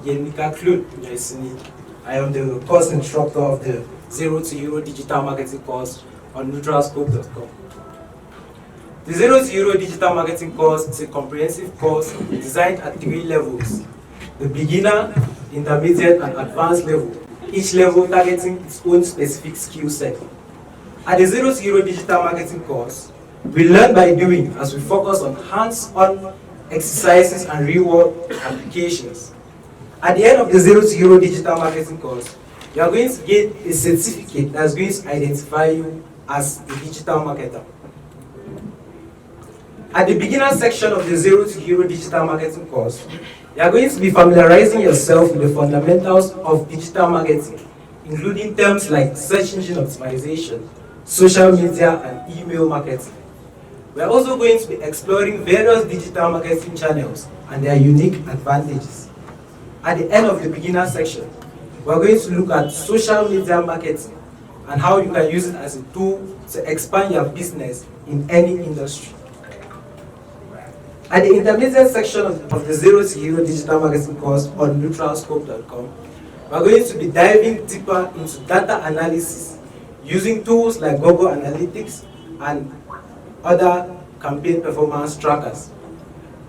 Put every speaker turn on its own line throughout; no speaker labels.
Yenika Claude Jesini. I am the course instructor of the 0 to Hero Digital Marketing course on neutralscope.com. The 0 to Hero Digital Marketing course is a comprehensive course designed at 3 levels: the beginner, intermediate, and advanced level, each level targeting its own specific skill set. At the 0 to Hero Digital Marketing course, we learn by doing as we focus on hands-on exercises and real-world applications. At the end of the 0 to Hero Digital Marketing course, you are going to get a certificate that's going to identify you as a digital marketer. At the beginner section of the 0 to Hero Digital Marketing course, you are going to be familiarizing yourself with the fundamentals of digital marketing, including terms like search engine optimization, social media, and email marketing. We are also going to be exploring various digital marketing channels and their unique advantages. At the end of the beginner section, we are going to look at social media marketing and how you can use it as a tool to expand your business in any industry. At the intermediate section of the 0 to Hero Digital Marketing course on neutralscope.com, we are going to be diving deeper into data analysis using tools like Google Analytics and other campaign performance trackers.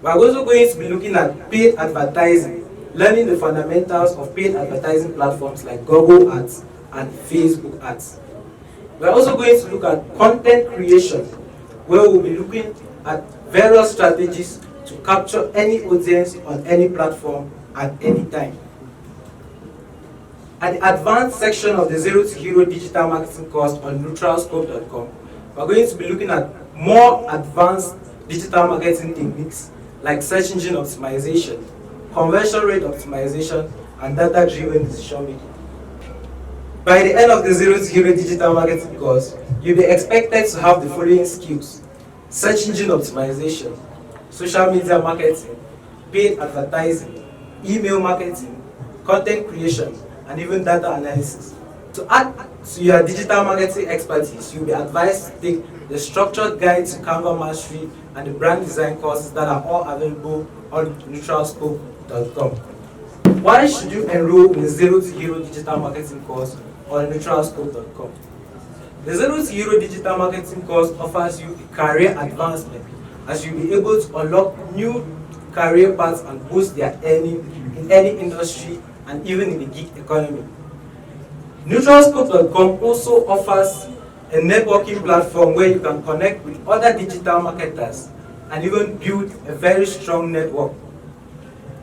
We are also going to be looking at paid advertising, learning the fundamentals of paid advertising platforms like Google Ads and Facebook Ads. We are also going to look at content creation, where we will be looking at various strategies to capture any audience on any platform at any time. At the advanced section of the 0 to Hero Digital Marketing course on neutralscope.com, we are going to be looking at more advanced digital marketing techniques like search engine optimization, conversion rate optimization, and data-driven decision making. By the end of the 0 to Hero Digital Marketing course, you'll be expected to have the following skills: search engine optimization, social media marketing, paid advertising, email marketing, content creation, and even data analysis. To add to your digital marketing expertise, you'll be advised to take the Structured Guide to Canva Mastery and the Brand Design courses that are all available on neutralscope.com. Why should you enroll in the 0 to Hero Digital Marketing course on neutralscope.com? The 0 to Hero Digital Marketing course offers you a career advancement, as you'll be able to unlock new career paths and boost their earning in any industry and even in the gig economy. Neutralscope.com also offers a networking platform where you can connect with other digital marketers and even build a very strong network.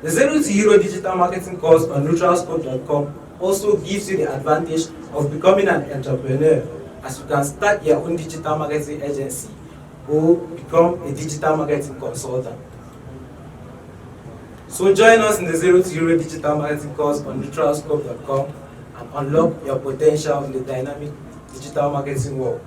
The 0 to Hero Digital Marketing course on neutralscope.com also gives you the advantage of becoming an entrepreneur, as you can start your own digital marketing agency or become a digital marketing consultant. So join us in the 0 to Hero Digital Marketing course on neutralscope.com and unlock your potential in the dynamic digital marketing world.